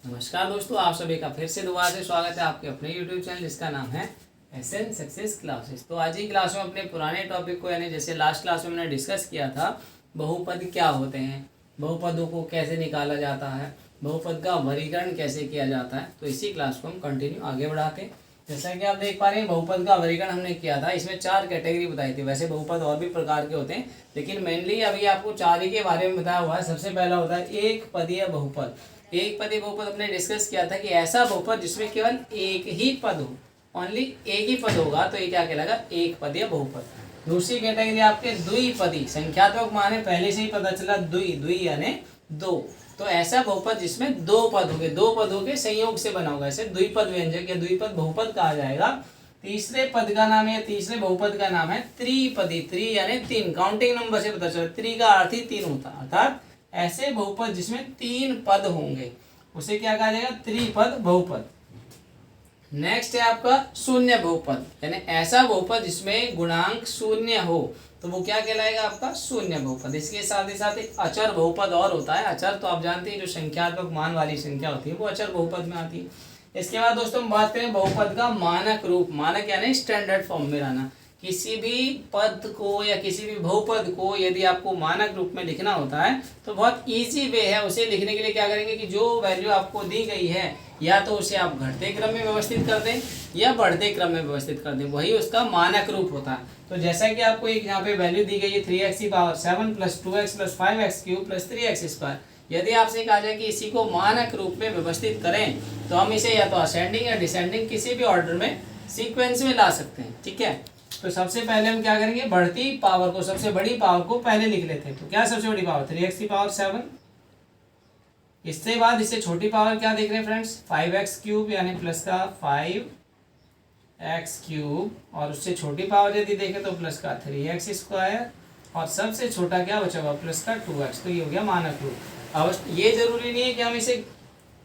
नमस्कार दोस्तों, आप सभी का फिर से दोबारा से स्वागत है आपके अपने YouTube चैनल जिसका नाम है एसएन सक्सेस क्लासेस। तो आज ही क्लास में अपने पुराने टॉपिक को यानी जैसे लास्ट क्लास में हमने डिस्कस किया था बहुपद क्या होते हैं, बहुपदों को कैसे निकाला जाता है, बहुपद का वर्गीकरण कैसे किया जाता है। तो इसी क्लास को हम कंटिन्यू आगे बढ़ाते हैं। जैसा कि आप देख पा रहे हैं बहुपद का वर्गीकरण हमने किया था, इसमें 4 कैटेगरी बताई थी। वैसे बहुपद और भी प्रकार के होते हैं लेकिन मेनली अभी आपको 4 ही के बारे में बताया हुआ है। सबसे पहला होता है एक पदीय बहुपद। एक पदीय बहुपद हमने डिस्कस किया था कि ऐसा बहुपद जिसमें केवल एक ही पद हो, ओनली एक ही पद होगा तो ये क्या कहलाएगा, एक पदीय बहुपद। दूसरी कैटेगरी आपके द्विपदी, संख्यात्मक मान है, पहले से ही पता चला द्वि यानी दो। तो ऐसा बहुपद जिसमें दो पद होंगे, दो पदों के संयोग से बना होगा, इसे द्विपद व्यंजक या द्विपद बहुपद कहा जाएगा। तीसरे पद का नाम है, तीसरे बहुपद का नाम है त्रिपदी। त्रि यानी तीन, काउंटिंग नंबर से पता चला, त्रि का अर्थ ही तीन होता है, अर्थात ऐसे बहुपद जिसमें 3 पद होंगे उसे क्या कहा जाएगा, त्रिपद बहुपद। नेक्स्ट है आपका शून्य बहुपद, यानी ऐसा बहुपद जिसमें गुणांक शून्य हो तो वो क्या कहलाएगा, आपका शून्य बहुपद। इसके साथ ही साथ एक अचर बहुपद और होता है। अचर तो आप जानते हैं जो संख्यात्मक मान वाली संख्या होती है वो अचर बहुपद में आती है। इसके बाद दोस्तों हम बात करें बहुपद का मानक रूप। मानक यानी स्टैंडर्ड फॉर्म में रहना। किसी भी पद को या किसी भी बहुपद को यदि आपको मानक रूप में लिखना होता है तो बहुत इजी वे है। उसे लिखने के लिए क्या करेंगे कि जो वैल्यू आपको दी गई है या तो उसे आप घटते क्रम में व्यवस्थित कर दें या बढ़ते क्रम में व्यवस्थित कर दें, वही उसका मानक रूप होता है। तो जैसा कि आपको एक यहाँ पे वैल्यू दी गई है 3x की power 7 plus 2x plus 5x cube plus 3x square. यदि आपसे कहा जाए कि इसी को मानक रूप में व्यवस्थित करें तो हम इसे या तो असेंडिंग या डिसेंडिंग किसी भी ऑर्डर में सीक्वेंस में ला सकते हैं। ठीक है, तो सबसे पहले हम क्या करेंगे, बढ़ती पावर को, सबसे बड़ी पावर को पहले लिख लेते हैं। तो क्या सबसे बड़ी पावर 3x की पावर 7। इससे बाद इससे छोटी पावर क्या देख रहे हैं फ्रेंड्स, 5x क्यूब यानी प्लस का 5x क्यूब, और उससे छोटी पावर यदि देखें तो प्लस का 3x स्क्वायर, और सबसे छोटा क्या बचा हुआ प्लस का 2x। तो ये हो गया मानक रूप। अब ये जरूरी नहीं है कि हम इसे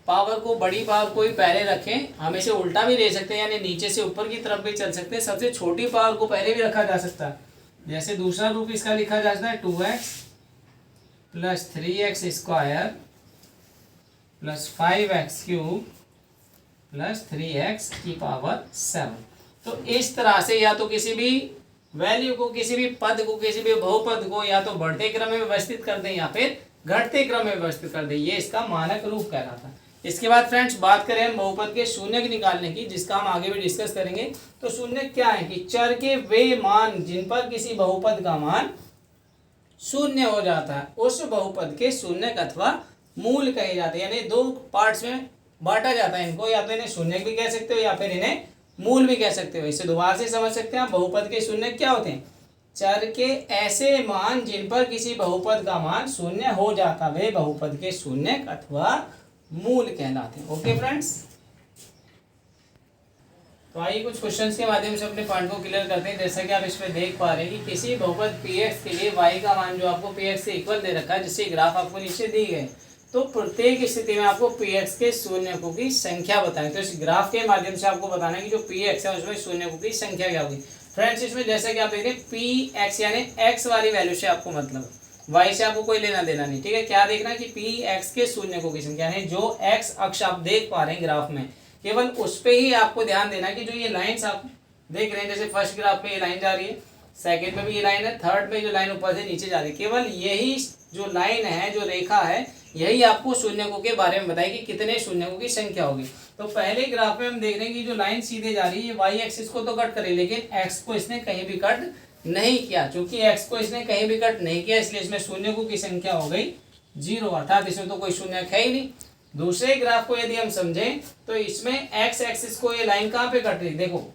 पावर को, बड़ी पावर को ही पहले रखें, हम इसे उल्टा भी ले सकते हैं यानी नीचे से ऊपर की तरफ भी चल सकते हैं। सबसे छोटी पावर को पहले भी रखा जा सकता है। जैसे दूसरा रूप इसका लिखा जा सकता है 2x plus 3x square plus 5x cube plus 3x की पावर 7। तो इस तरह से या तो किसी भी वैल्यू को, किसी भी पद को, किसी भी बहुपद को या तो बढ़ते क्रम में व्यवस्थित कर दें या फिर घटते क्रम में व्यवस्थित कर दें, ये इसका मानक रूप कहलाता है। इसके बाद फ्रेंड्स बात करें हम बहुपद के शून्य निकालने की, जिसका हम आगे भी डिस्कस करेंगे। तो शून्य क्या है कि चर के वे मान जिन पर किसी बहुपद का मान शून्य हो जाता है उस बहुपद के शून्य अथवा मूल कहे जाते हैं। यानी दो पार्ट्स में बांटा जाता है इनको, या तो इन्हें शून्य भी कह सकते हो या फिर इन्हें मूल भी कह सकते हो। इसे दोबारा से समझ सकते हैं आप, बहुपद के शून्य क्या होते हैं, चर के ऐसे मान जिन पर किसी बहुपद का मान शून्य हो जाता वे बहुपद के शून्य अथवा मूल कहलाते हैं। ओके फ्रेंड्स, तो आइए कुछ क्वेश्चंस के माध्यम से अपने पॉइंट को क्लियर करते हैं। जैसा कि आप इसमें देख पा रहे हैं कि किसी बहुपद px के लिए y का मान जो आपको px से इक्वल दे रखा है, जिससे ग्राफ आपको नीचे दी गई, तो प्रत्येक स्थिति में आपको px के शून्यकों की संख्या बताएं। तो इस ग्राफ के माध्यम से आपको बताना है कि जो px है उसमें शून्यकों की संख्या क्या होगी। फ्रेंड्स इसमें जैसा कि आप देख रहे हैं px यानी x वाली वैल्यू से आपको मतलब, y से आपको कोई लेना देना नहीं। ठीक है, क्या देखना है कि px के शून्यकों की संख्या है, जो x अक्ष आप देख पा रहे हैं ग्राफ में, केवल उस पे ही आपको ध्यान देना कि जो ये लाइंस आप देख रहे हैं, जैसे फर्स्ट ग्राफ में ये लाइन जा रही है, सेकंड में भी ये लाइन है, थर्ड में जो लाइन ऊपर से नीचे जा रही है, केवल यही जो लाइन है, जो रेखा है, यही आपको शून्यकों के बारे में बताएगी कितने शून्यकों की संख्या होगी। तो पहले ग्राफ में हम देख रहे हैं कि जो लाइन सीधे जा रही है वाई एक्सिस को तो कट करे, लेकिन एक्स को इसने कहीं भी कट नहीं किया। चूंकि एक्स को इसने कहीं भी कट नहीं किया इसलिए इसमें शून्यकों की संख्या हो गई 0, अर्थात इसमें तो कोई शून्य है ही नहीं। दूसरे ग्राफ को यदि हम समझें तो इसमें एक्स एक्सिस को ये लाइन कहाँ पे कट रही, देखो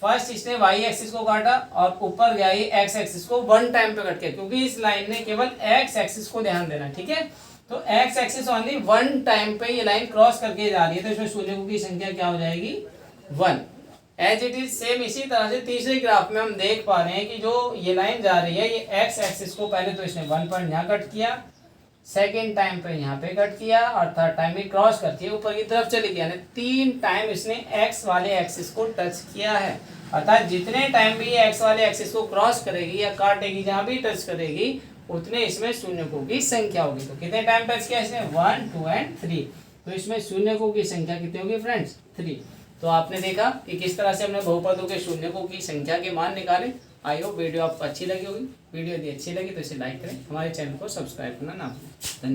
फर्स्ट इसने वाई एक्सिस को काटा और ऊपर गया ये एक्स एक्सिस को 1 टाइम पे कट किया, क्योंकि इस लाइन ने केवल एक्स एक्सिस को ध्यान देना। ठीक है, तो एक्स एक्सिस ओनली 1 टाइम पे ये लाइन क्रॉस करके जा रही है, तो इसमें शून्यकों की संख्या क्या हो जाएगी 1। एज इट इज सेम इसी तरह से तीसरे ग्राफ में हम देख पा रहे हैं कि जो ये लाइन जा रही है ये एक्स एक्सिस को पहले तो इसने 1 पॉइंट यहाँ कट किया, सेकेंड टाइम पे यहाँ पे कट किया और थर्ड टाइम भी क्रॉस करके ऊपर की तरफ चली गया, 3 टाइम इसने एक्स वाले एक्सिस को टच किया है। अर्थात जितने टाइम भी ये एक्स वाले एक्सिस को क्रॉस करेगी या काटेगी, जहाँ भी टच करेगी उतने इसमें शून्यकों की संख्या होगी। तो कितने टाइम टच किया इसने 1, 2 एंड 3। तो इसमें शून्यकों की संख्या कितनी होगी फ्रेंड्स? 3। तो आपने देखा कि किस तरह से हमने बहुपदों के शून्यकों की संख्या के मान निकाले। आई होप वीडियो आपको अच्छी लगी होगी। वीडियो यदि अच्छी लगी तो इसे लाइक करें, हमारे चैनल को सब्सक्राइब करना ना भूलें। धन्यवाद।